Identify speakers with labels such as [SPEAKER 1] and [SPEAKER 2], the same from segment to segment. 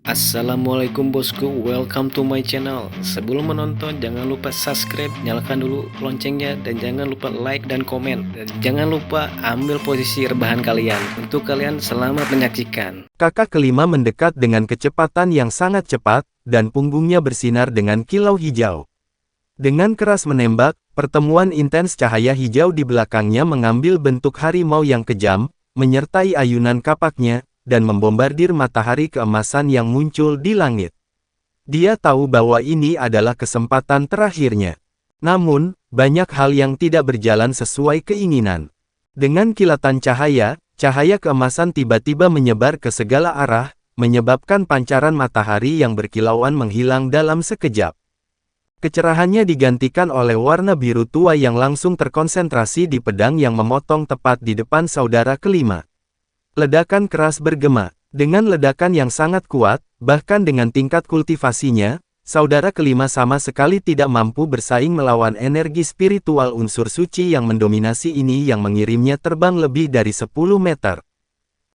[SPEAKER 1] Assalamualaikum bosku, welcome to my channel. Sebelum menonton jangan lupa subscribe, nyalakan dulu loncengnya, dan jangan lupa like dan komen. Dan jangan lupa ambil posisi rebahan kalian. Untuk kalian selamat menyaksikan.
[SPEAKER 2] Kakak kelima mendekat dengan kecepatan yang sangat cepat, dan punggungnya bersinar dengan kilau hijau. Dengan keras menembak, pertemuan intens cahaya hijau di belakangnya mengambil bentuk harimau yang kejam, menyertai ayunan kapaknya, dan membombardir matahari keemasan yang muncul di langit. Dia tahu bahwa ini adalah kesempatan terakhirnya. Namun, banyak hal yang tidak berjalan sesuai keinginan. Dengan kilatan cahaya keemasan tiba-tiba menyebar ke segala arah, menyebabkan pancaran matahari yang berkilauan menghilang dalam sekejap. Kecerahannya digantikan oleh warna biru tua yang langsung terkonsentrasi di pedang yang memotong tepat di depan saudara kelima. Ledakan keras bergema. Dengan ledakan yang sangat kuat, bahkan dengan tingkat kultivasinya, saudara kelima sama sekali tidak mampu bersaing melawan energi spiritual unsur suci yang mendominasi ini yang mengirimnya terbang lebih dari 10 meter.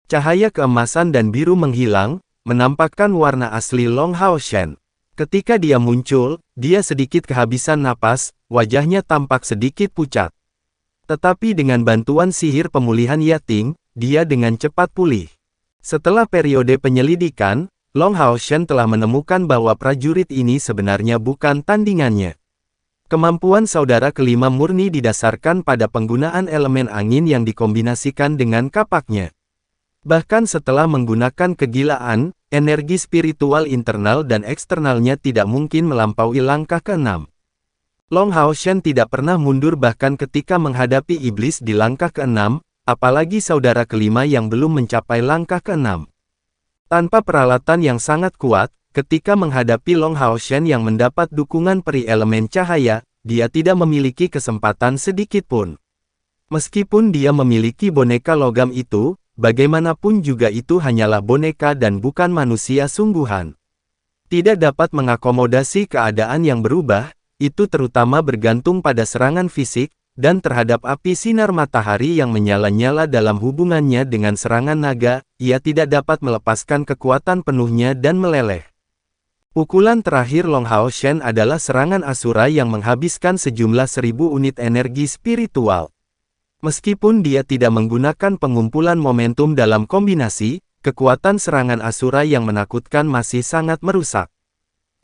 [SPEAKER 2] Cahaya keemasan dan biru menghilang, menampakkan warna asli Long Hao Shen. Ketika dia muncul, dia sedikit kehabisan napas, wajahnya tampak sedikit pucat. Tetapi dengan bantuan sihir pemulihan Yating, dia dengan cepat pulih. Setelah periode penyelidikan, Long Hao Shen telah menemukan bahwa prajurit ini sebenarnya bukan tandingannya. Kemampuan saudara kelima murni didasarkan pada penggunaan elemen angin yang dikombinasikan dengan kapaknya. Bahkan setelah menggunakan kegilaan, energi spiritual internal dan eksternalnya tidak mungkin melampaui langkah ke-6. Long Hao Shen tidak pernah mundur bahkan ketika menghadapi iblis di langkah ke-6, apalagi saudara kelima yang belum mencapai langkah ke-6. Tanpa peralatan yang sangat kuat, ketika menghadapi Long Hao Shen yang mendapat dukungan peri elemen cahaya, dia tidak memiliki kesempatan sedikit pun. Meskipun dia memiliki boneka logam itu, bagaimanapun juga itu hanyalah boneka dan bukan manusia sungguhan. Tidak dapat mengakomodasi keadaan yang berubah, itu terutama bergantung pada serangan fisik, dan terhadap api sinar matahari yang menyala-nyala dalam hubungannya dengan serangan naga, ia tidak dapat melepaskan kekuatan penuhnya dan meleleh. Pukulan terakhir Long Hao Shen adalah serangan Asura yang menghabiskan sejumlah 1000 unit energi spiritual. Meskipun dia tidak menggunakan pengumpulan momentum dalam kombinasi, kekuatan serangan Asura yang menakutkan masih sangat merusak.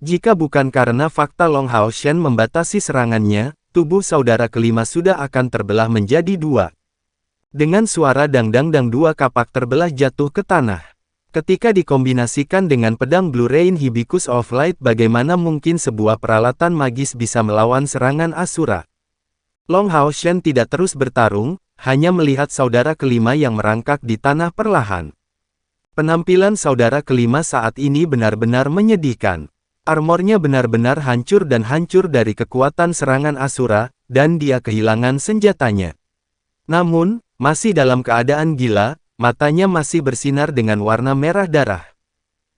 [SPEAKER 2] Jika bukan karena fakta Long Hao Shen membatasi serangannya, tubuh saudara kelima sudah akan terbelah menjadi dua. Dengan suara dang-dang dua kapak terbelah jatuh ke tanah. Ketika dikombinasikan dengan pedang Blue Rain Hibiscus of Light, bagaimana mungkin sebuah peralatan magis bisa melawan serangan Asura? Long Hao Shen tidak terus bertarung, hanya melihat saudara kelima yang merangkak di tanah perlahan. Penampilan saudara kelima saat ini benar-benar menyedihkan. Armornya benar-benar hancur dan hancur dari kekuatan serangan Asura, dan dia kehilangan senjatanya. Namun, masih dalam keadaan gila, matanya masih bersinar dengan warna merah darah.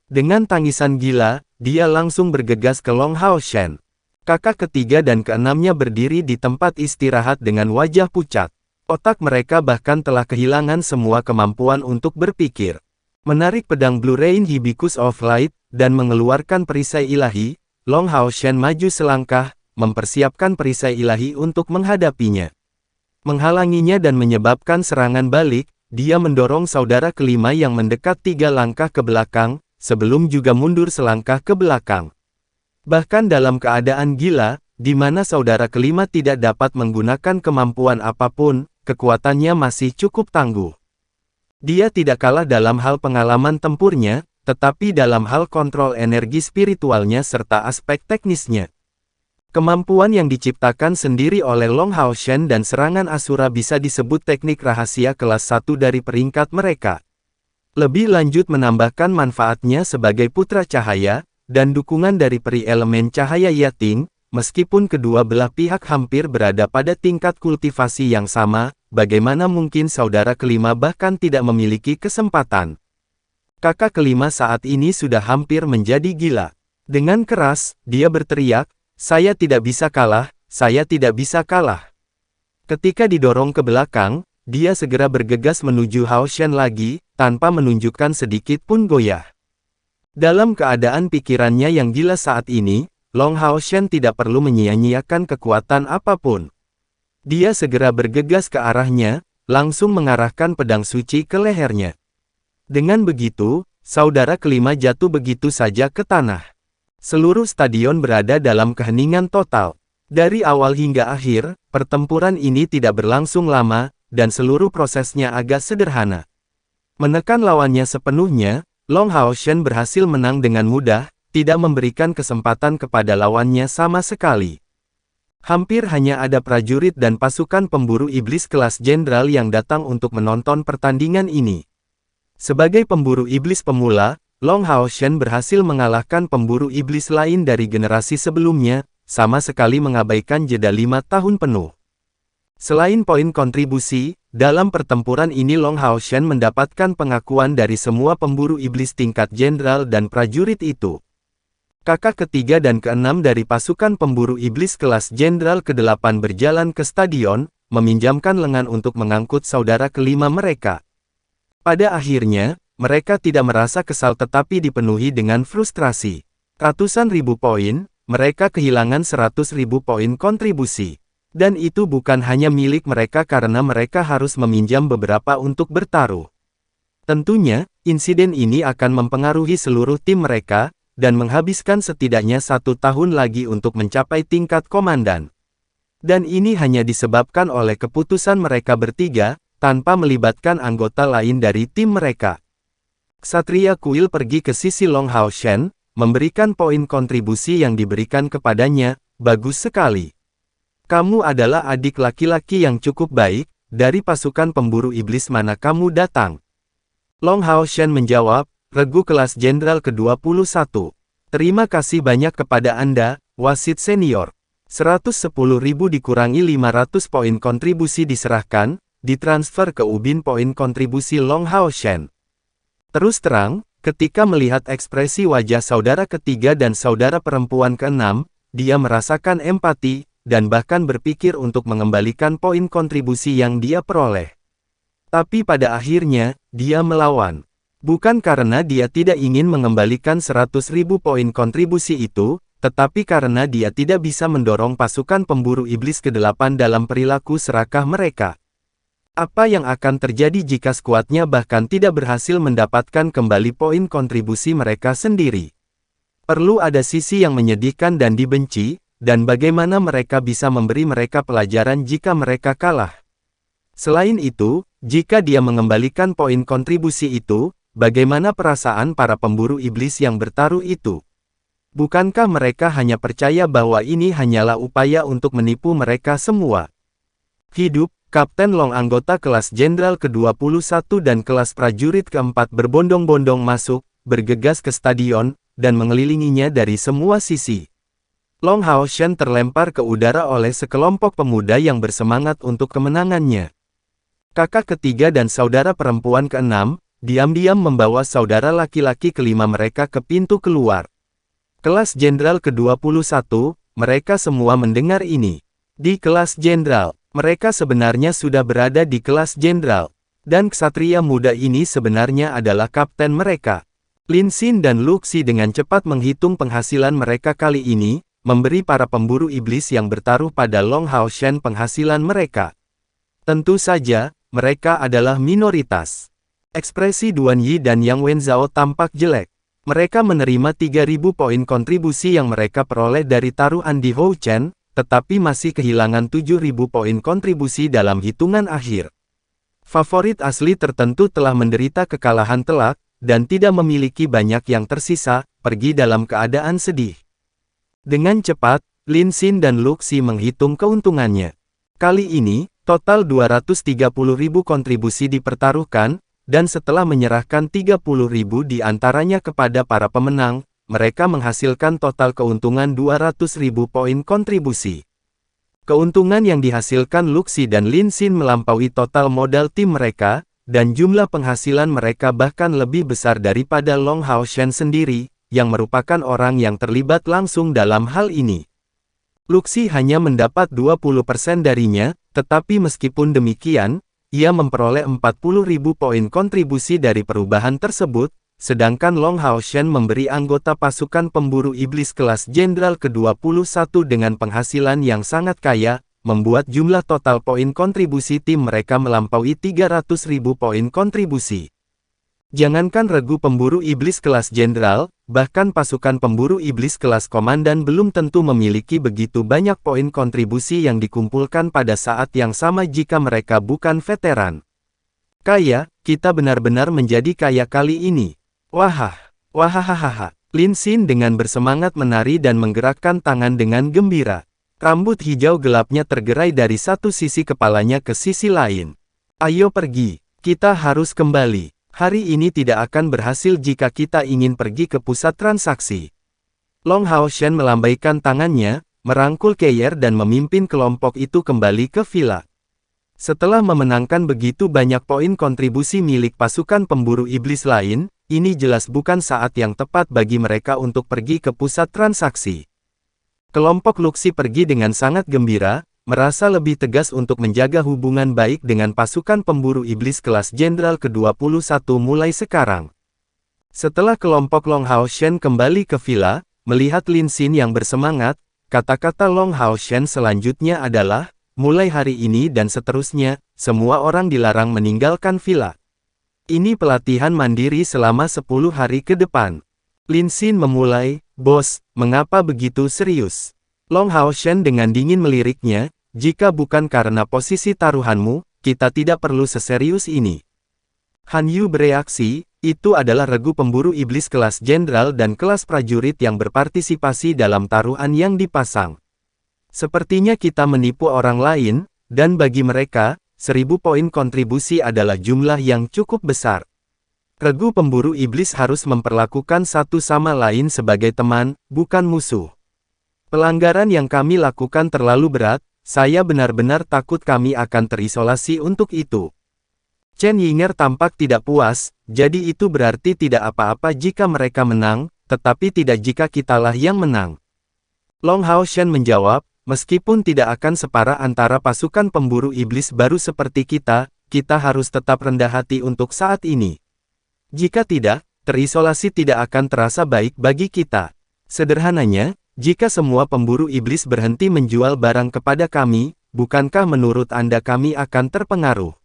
[SPEAKER 2] Dengan tangisan gila, dia langsung bergegas ke Long Hao Shen. Kakak ketiga dan keenamnya berdiri di tempat istirahat dengan wajah pucat. Otak mereka bahkan telah kehilangan semua kemampuan untuk berpikir. Menarik pedang Blue Rain Hibiscus of Light, dan mengeluarkan perisai ilahi, Long Hao Shen maju selangkah, mempersiapkan perisai ilahi untuk menghadapinya. Menghalanginya dan menyebabkan serangan balik, dia mendorong saudara kelima yang mendekat 3 langkah ke belakang, sebelum juga mundur selangkah ke belakang. Bahkan dalam keadaan gila, di mana saudara kelima tidak dapat menggunakan kemampuan apapun, kekuatannya masih cukup tangguh. Dia tidak kalah dalam hal pengalaman tempurnya, tetapi dalam hal kontrol energi spiritualnya serta aspek teknisnya. Kemampuan yang diciptakan sendiri oleh Long Hao Shen dan serangan Asura bisa disebut teknik rahasia kelas 1 dari peringkat mereka. Lebih lanjut menambahkan manfaatnya sebagai putra cahaya, dan dukungan dari peri elemen cahaya Yating, meskipun kedua belah pihak hampir berada pada tingkat kultivasi yang sama, bagaimana mungkin saudara kelima bahkan tidak memiliki kesempatan? Kakak kelima saat ini sudah hampir menjadi gila. Dengan keras, dia berteriak, "Saya tidak bisa kalah, saya tidak bisa kalah." Ketika didorong ke belakang, dia segera bergegas menuju Hao Shen lagi, tanpa menunjukkan sedikit pun goyah. Dalam keadaan pikirannya yang gila saat ini, Long Haoshen tidak perlu menyia-nyiakan kekuatan apapun. Dia segera bergegas ke arahnya, langsung mengarahkan pedang suci ke lehernya. Dengan begitu, saudara kelima jatuh begitu saja ke tanah. Seluruh stadion berada dalam keheningan total. Dari awal hingga akhir, pertempuran ini tidak berlangsung lama, dan seluruh prosesnya agak sederhana. Menekan lawannya sepenuhnya, Long Haoshen berhasil menang dengan mudah, tidak memberikan kesempatan kepada lawannya sama sekali. Hampir hanya ada prajurit dan pasukan pemburu iblis kelas jenderal yang datang untuk menonton pertandingan ini. Sebagai pemburu iblis pemula, Long Haoshen berhasil mengalahkan pemburu iblis lain dari generasi sebelumnya, sama sekali mengabaikan jeda 5 tahun penuh. Selain poin kontribusi, dalam pertempuran ini Long Haoshen mendapatkan pengakuan dari semua pemburu iblis tingkat jenderal dan prajurit itu. Kakak ketiga dan keenam dari pasukan pemburu iblis kelas jenderal ke-8 berjalan ke stadion, meminjamkan lengan untuk mengangkut saudara kelima mereka. Pada akhirnya, mereka tidak merasa kesal tetapi dipenuhi dengan frustrasi. Ratusan ribu poin, mereka kehilangan 100.000 poin kontribusi. Dan itu bukan hanya milik mereka karena mereka harus meminjam beberapa untuk bertaruh. Tentunya, insiden ini akan mempengaruhi seluruh tim mereka, dan menghabiskan setidaknya 1 tahun lagi untuk mencapai tingkat komandan. Dan ini hanya disebabkan oleh keputusan mereka bertiga, tanpa melibatkan anggota lain dari tim mereka. Ksatria Kuil pergi ke sisi Long Haoshen, memberikan poin kontribusi yang diberikan kepadanya, bagus sekali. Kamu adalah adik laki-laki yang cukup baik, dari pasukan pemburu iblis mana kamu datang? Long Haoshen menjawab, regu kelas jenderal ke-21. Terima kasih banyak kepada Anda, wasit senior. 110.000 dikurangi 500 poin kontribusi diserahkan, ditransfer ke ubin poin kontribusi Long Haoshen. Terus terang, ketika melihat ekspresi wajah saudara ketiga dan saudara perempuan keenam, dia merasakan empati, dan bahkan berpikir untuk mengembalikan poin kontribusi yang dia peroleh. Tapi pada akhirnya, dia melawan. Bukan karena dia tidak ingin mengembalikan 100.000 poin kontribusi itu, tetapi karena dia tidak bisa mendorong pasukan pemburu iblis ke-8 dalam perilaku serakah mereka. Apa yang akan terjadi jika skuadnya bahkan tidak berhasil mendapatkan kembali poin kontribusi mereka sendiri? Perlu ada sisi yang menyedihkan dan dibenci, dan bagaimana mereka bisa memberi mereka pelajaran jika mereka kalah. Selain itu, jika dia mengembalikan poin kontribusi itu, bagaimana perasaan para pemburu iblis yang bertaruh itu? Bukankah mereka hanya percaya bahwa ini hanyalah upaya untuk menipu mereka semua? Hidup, Kapten Long anggota kelas jenderal ke-21 dan kelas prajurit ke-4 berbondong-bondong masuk, bergegas ke stadion, dan mengelilinginya dari semua sisi. Long Haoshen terlempar ke udara oleh sekelompok pemuda yang bersemangat untuk kemenangannya. Kakak ketiga dan saudara perempuan keenam, diam-diam membawa saudara laki-laki kelima mereka ke pintu keluar. Kelas jenderal ke-21, mereka semua mendengar ini. Di kelas jenderal, mereka sebenarnya sudah berada di kelas jenderal. Dan ksatria muda ini sebenarnya adalah kapten mereka. Lin Xin dan Luxi dengan cepat menghitung penghasilan mereka kali ini, memberi para pemburu iblis yang bertaruh pada Long Haoshen penghasilan mereka. Tentu saja, mereka adalah minoritas. Ekspresi Duan Yi dan Yang Wenzhao tampak jelek. Mereka menerima 3.000 poin kontribusi yang mereka peroleh dari taruhan di Hou Chen, tetapi masih kehilangan 7.000 poin kontribusi dalam hitungan akhir. Favorit asli tertentu telah menderita kekalahan telak, dan tidak memiliki banyak yang tersisa, pergi dalam keadaan sedih. Dengan cepat, Lin Xin dan Luxi menghitung keuntungannya. Kali ini, total 230.000 kontribusi dipertaruhkan, dan setelah menyerahkan 30.000 di antaranya kepada para pemenang, mereka menghasilkan total keuntungan 200.000 poin kontribusi. Keuntungan yang dihasilkan Luxi dan Lin Xin melampaui total modal tim mereka, dan jumlah penghasilan mereka bahkan lebih besar daripada Long Haoshen sendiri, yang merupakan orang yang terlibat langsung dalam hal ini. Luxi hanya mendapat 20% darinya, tetapi meskipun demikian, ia memperoleh 40.000 poin kontribusi dari perubahan tersebut, sedangkan Long Hao Shen memberi anggota pasukan pemburu iblis kelas jenderal ke-21 dengan penghasilan yang sangat kaya, membuat jumlah total poin kontribusi tim mereka melampaui 300.000 poin kontribusi. Jangankan regu pemburu iblis kelas jenderal, bahkan pasukan pemburu iblis kelas komandan belum tentu memiliki begitu banyak poin kontribusi yang dikumpulkan pada saat yang sama jika mereka bukan veteran. Kaya, kita benar-benar menjadi kaya kali ini. Wahahaha. Lin Xin dengan bersemangat menari dan menggerakkan tangan dengan gembira. Rambut hijau gelapnya tergerai dari satu sisi kepalanya ke sisi lain. Ayo pergi, kita harus kembali. Hari ini tidak akan berhasil jika kita ingin pergi ke pusat transaksi. Long Hao Shen melambaikan tangannya, merangkul Keyer dan memimpin kelompok itu kembali ke villa. Setelah memenangkan begitu banyak poin kontribusi milik pasukan pemburu iblis lain, ini jelas bukan saat yang tepat bagi mereka untuk pergi ke pusat transaksi. Kelompok Luxi pergi dengan sangat gembira, merasa lebih tegas untuk menjaga hubungan baik dengan pasukan pemburu iblis kelas jenderal ke-21 mulai sekarang. Setelah kelompok Long Hao Shen kembali ke villa, melihat Lin Xin yang bersemangat, kata-kata Long Hao Shen selanjutnya adalah, mulai hari ini dan seterusnya, semua orang dilarang meninggalkan villa. Ini pelatihan mandiri selama 10 hari ke depan. Lin Xin memulai, "Bos, mengapa begitu serius?" Long Hao Shen dengan dingin meliriknya, "Jika bukan karena posisi taruhanmu, kita tidak perlu seserius ini." Han Yu bereaksi, "Itu adalah regu pemburu iblis kelas jenderal dan kelas prajurit yang berpartisipasi dalam taruhan yang dipasang. Sepertinya kita menipu orang lain, dan bagi mereka, 1000 poin kontribusi adalah jumlah yang cukup besar. Regu pemburu iblis harus memperlakukan satu sama lain sebagai teman, bukan musuh. Pelanggaran yang kami lakukan terlalu berat, saya benar-benar takut kami akan terisolasi untuk itu." Chen Yinger tampak tidak puas, "Jadi itu berarti tidak apa-apa jika mereka menang, tetapi tidak jika kitalah yang menang." Long Hao Shen menjawab, "Meskipun tidak akan separah antara pasukan pemburu iblis baru seperti kita harus tetap rendah hati untuk saat ini. Jika tidak, terisolasi tidak akan terasa baik bagi kita. Sederhananya, jika semua pemburu iblis berhenti menjual barang kepada kami, bukankah menurut Anda kami akan terpengaruh?"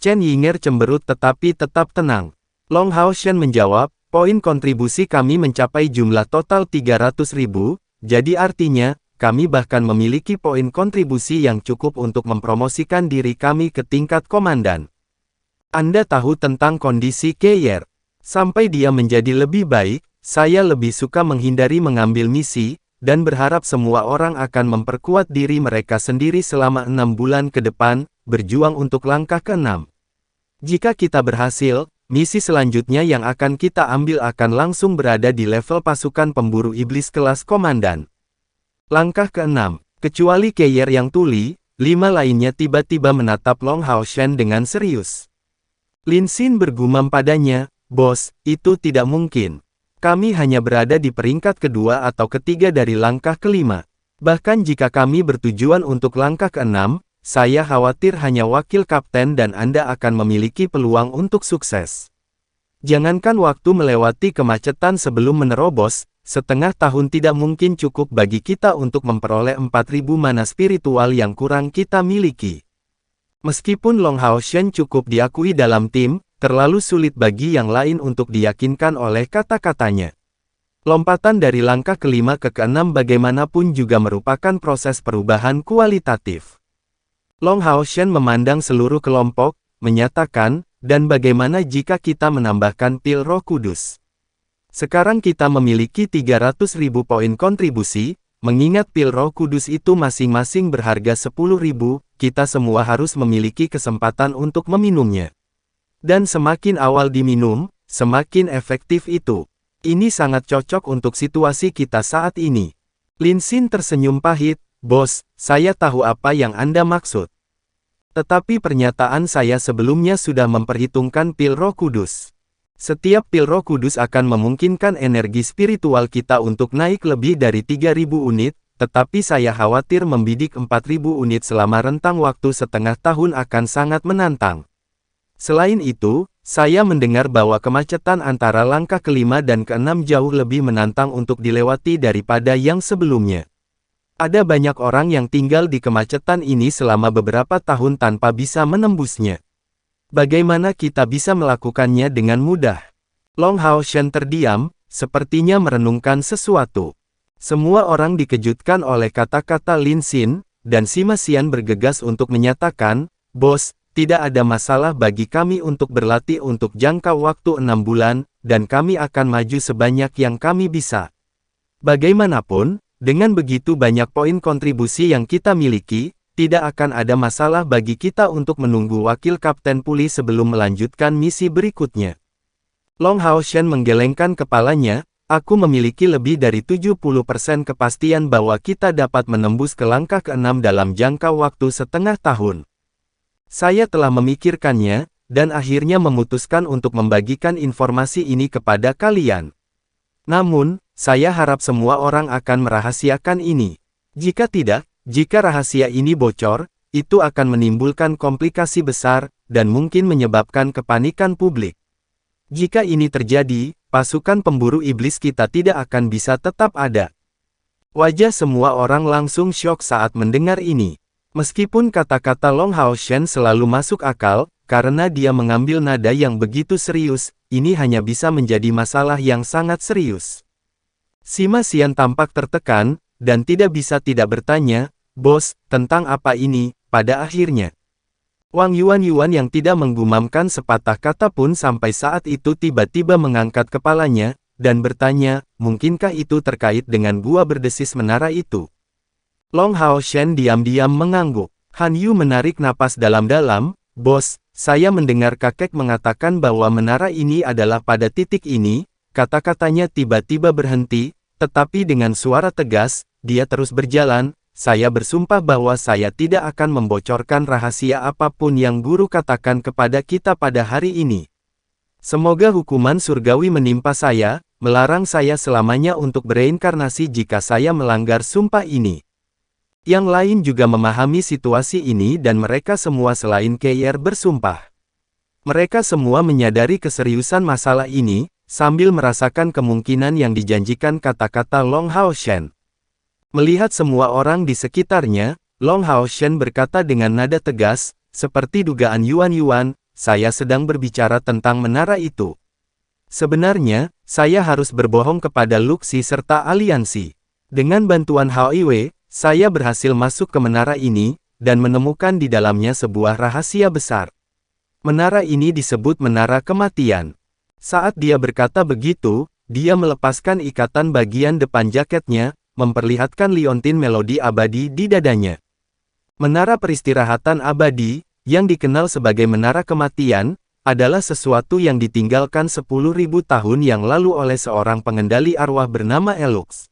[SPEAKER 2] Chen Yinger cemberut tetapi tetap tenang. Long Hao Shen menjawab, "Poin kontribusi kami mencapai jumlah total 300.000, jadi artinya, kami bahkan memiliki poin kontribusi yang cukup untuk mempromosikan diri kami ke tingkat komandan. Anda tahu tentang kondisi Keyer. Sampai dia menjadi lebih baik, saya lebih suka menghindari mengambil misi, dan berharap semua orang akan memperkuat diri mereka sendiri selama 6 bulan ke depan, berjuang untuk langkah ke-6. Jika kita berhasil, misi selanjutnya yang akan kita ambil akan langsung berada di level pasukan pemburu iblis kelas komandan." Langkah ke-6, kecuali Keyer yang tuli, 5 lainnya tiba-tiba menatap Long Hao Shen dengan serius. Lin Xin bergumam padanya, "Bos, itu tidak mungkin. Kami hanya berada di peringkat kedua atau ketiga dari langkah ke-5. Bahkan jika kami bertujuan untuk langkah ke-6, saya khawatir hanya wakil kapten dan Anda akan memiliki peluang untuk sukses. Jangankan waktu melewati kemacetan sebelum menerobos, setengah tahun tidak mungkin cukup bagi kita untuk memperoleh 4000 mana spiritual yang kurang kita miliki. Meskipun Long Hao Shen cukup diakui dalam tim, terlalu sulit bagi yang lain untuk diyakinkan oleh kata-katanya. Lompatan dari langkah ke-5 ke ke-6 bagaimanapun juga merupakan proses perubahan kualitatif." Long Hao Shen memandang seluruh kelompok, menyatakan, "Dan bagaimana jika kita menambahkan pil Roh Kudus? Sekarang kita memiliki 300.000 poin kontribusi, mengingat pil Roh Kudus itu masing-masing berharga 10.000, kita semua harus memiliki kesempatan untuk meminumnya. Dan semakin awal diminum, semakin efektif itu. Ini sangat cocok untuk situasi kita saat ini." Lin Xin tersenyum pahit, "Bos, saya tahu apa yang Anda maksud. Tetapi pernyataan saya sebelumnya sudah memperhitungkan pil Roh Kudus. Setiap pil Roh Kudus akan memungkinkan energi spiritual kita untuk naik lebih dari 3.000 unit, tetapi saya khawatir membidik 4.000 unit selama rentang waktu setengah tahun akan sangat menantang. Selain itu, saya mendengar bahwa kemacetan antara langkah kelima dan keenam jauh lebih menantang untuk dilewati daripada yang sebelumnya. Ada banyak orang yang tinggal di kemacetan ini selama beberapa tahun tanpa bisa menembusnya. Bagaimana kita bisa melakukannya dengan mudah? Long Hao Shen terdiam, sepertinya merenungkan sesuatu. Semua orang dikejutkan oleh kata-kata Lin Xin, dan Sima Xian bergegas untuk menyatakan, "Bos, tidak ada masalah bagi kami untuk berlatih untuk jangka waktu 6 bulan, dan kami akan maju sebanyak yang kami bisa. Bagaimanapun, dengan begitu banyak poin kontribusi yang kita miliki, tidak akan ada masalah bagi kita untuk menunggu wakil kapten pulih sebelum melanjutkan misi berikutnya." Long Hao Shen menggelengkan kepalanya, "Aku memiliki lebih dari 70% kepastian bahwa kita dapat menembus ke langkah ke-6 dalam jangka waktu setengah tahun. Saya telah memikirkannya, dan akhirnya memutuskan untuk membagikan informasi ini kepada kalian. Namun, saya harap semua orang akan merahasiakan ini. Jika tidak, jika rahasia ini bocor, itu akan menimbulkan komplikasi besar, dan mungkin menyebabkan kepanikan publik. Jika ini terjadi, pasukan pemburu iblis kita tidak akan bisa tetap ada." Wajah semua orang langsung syok saat mendengar ini. Meskipun kata-kata Long Hao Shen selalu masuk akal, karena dia mengambil nada yang begitu serius, ini hanya bisa menjadi masalah yang sangat serius. Sima Xian tampak tertekan, dan tidak bisa tidak bertanya, "Bos, tentang apa ini?" Pada akhirnya, Wang Yuan yang tidak menggumamkan sepatah kata pun sampai saat itu tiba-tiba mengangkat kepalanya, dan bertanya, "Mungkinkah itu terkait dengan gua berdesis menara itu?" Long Hao Shen diam-diam mengangguk. Han Yu menarik napas dalam-dalam, "Bos, saya mendengar kakek mengatakan bahwa menara ini adalah pada titik ini." Kata-katanya tiba-tiba berhenti, tetapi dengan suara tegas, dia terus berjalan, "Saya bersumpah bahwa saya tidak akan membocorkan rahasia apapun yang guru katakan kepada kita pada hari ini. Semoga hukuman surgawi menimpa saya, melarang saya selamanya untuk bereinkarnasi jika saya melanggar sumpah ini." Yang lain juga memahami situasi ini dan mereka semua selain Keir bersumpah. Mereka semua menyadari keseriusan masalah ini, sambil merasakan kemungkinan yang dijanjikan kata-kata Long Hao Shen. Melihat semua orang di sekitarnya, Long Hao Shen berkata dengan nada tegas, seperti dugaan Yuan, "Saya sedang berbicara tentang menara itu. Sebenarnya, saya harus berbohong kepada Luxi serta aliansi. Dengan bantuan Hao Iwe, saya berhasil masuk ke menara ini, dan menemukan di dalamnya sebuah rahasia besar. Menara ini disebut Menara Kematian." Saat dia berkata begitu, dia melepaskan ikatan bagian depan jaketnya, memperlihatkan liontin melodi abadi di dadanya. Menara peristirahatan abadi, yang dikenal sebagai Menara Kematian, adalah sesuatu yang ditinggalkan 10.000 tahun yang lalu oleh seorang pengendali arwah bernama Elux.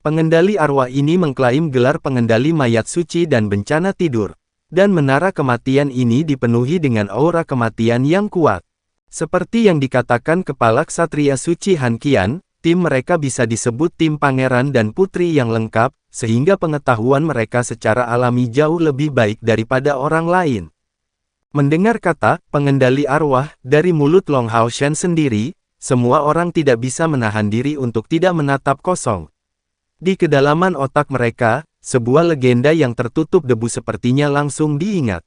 [SPEAKER 2] Pengendali arwah ini mengklaim gelar pengendali mayat suci dan bencana tidur. Dan Menara Kematian ini dipenuhi dengan aura kematian yang kuat. Seperti yang dikatakan Kepala Ksatria Suci Han Qian, tim mereka bisa disebut tim pangeran dan putri yang lengkap, sehingga pengetahuan mereka secara alami jauh lebih baik daripada orang lain. Mendengar kata pengendali arwah dari mulut Long Hao Shen sendiri, semua orang tidak bisa menahan diri untuk tidak menatap kosong. Di kedalaman otak mereka, sebuah legenda yang tertutup debu sepertinya langsung diingat.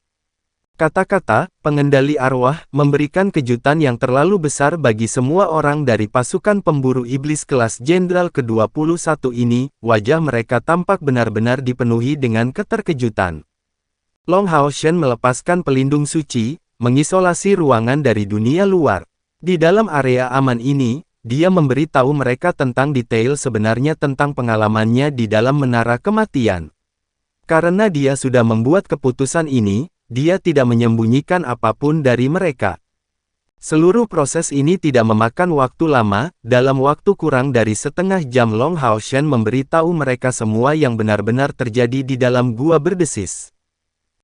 [SPEAKER 2] Kata-kata pengendali arwah memberikan kejutan yang terlalu besar bagi semua orang dari pasukan pemburu iblis kelas Jenderal ke-21 ini. Wajah mereka tampak benar-benar dipenuhi dengan keterkejutan. Long Hao Shen melepaskan pelindung suci, mengisolasi ruangan dari dunia luar. Di dalam area aman ini, dia memberitahu mereka tentang detail sebenarnya tentang pengalamannya di dalam Menara Kematian. Karena dia sudah membuat keputusan ini, dia tidak menyembunyikan apapun dari mereka. Seluruh proses ini tidak memakan waktu lama, dalam waktu kurang dari setengah jam Long Hao Shen memberitahu mereka semua yang benar-benar terjadi di dalam gua berdesis.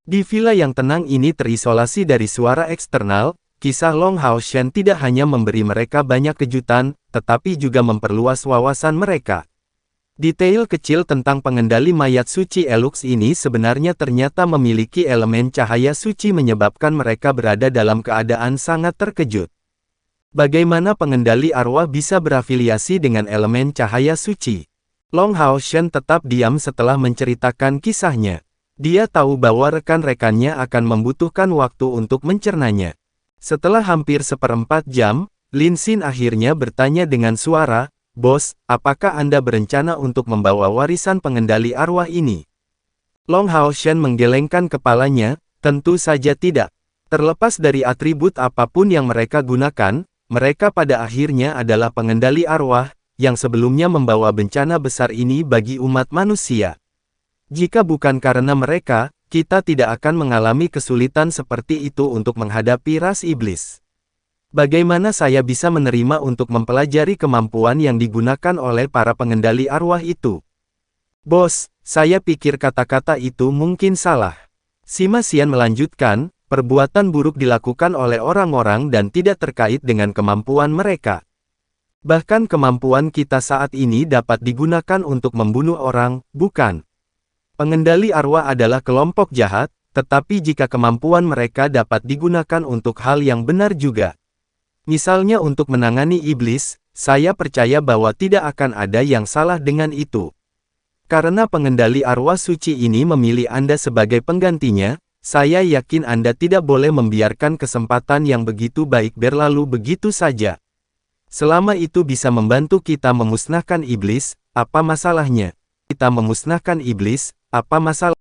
[SPEAKER 2] Di villa yang tenang ini terisolasi dari suara eksternal, kisah Long Hao Shen tidak hanya memberi mereka banyak kejutan, tetapi juga memperluas wawasan mereka. Detail kecil tentang pengendali mayat suci Elux ini sebenarnya ternyata memiliki elemen cahaya suci menyebabkan mereka berada dalam keadaan sangat terkejut. Bagaimana pengendali arwah bisa berafiliasi dengan elemen cahaya suci? Long Hao Shen tetap diam setelah menceritakan kisahnya. Dia tahu bahwa rekan-rekannya akan membutuhkan waktu untuk mencernanya. Setelah hampir seperempat jam, Lin Xin akhirnya bertanya dengan suara, "Bos, apakah Anda berencana untuk membawa warisan pengendali arwah ini?" Long Hao Shen menggelengkan kepalanya, "Tentu saja tidak. Terlepas dari atribut apapun yang mereka gunakan, mereka pada akhirnya adalah pengendali arwah, yang sebelumnya membawa bencana besar ini bagi umat manusia. Jika bukan karena mereka, kita tidak akan mengalami kesulitan seperti itu untuk menghadapi ras iblis. Bagaimana saya bisa menerima untuk mempelajari kemampuan yang digunakan oleh para pengendali arwah itu?" "Bos, saya pikir kata-kata itu mungkin salah." Sima Xian melanjutkan, "Perbuatan buruk dilakukan oleh orang-orang dan tidak terkait dengan kemampuan mereka. Bahkan kemampuan kita saat ini dapat digunakan untuk membunuh orang, bukan? Pengendali arwah adalah kelompok jahat, tetapi jika kemampuan mereka dapat digunakan untuk hal yang benar juga. Misalnya untuk menangani iblis, saya percaya bahwa tidak akan ada yang salah dengan itu. Karena pengendali arwah suci ini memilih Anda sebagai penggantinya, saya yakin Anda tidak boleh membiarkan kesempatan yang begitu baik berlalu begitu saja. Selama itu bisa membantu kita memusnahkan iblis, apa masalahnya? Kita memusnahkan iblis, apa masalah?"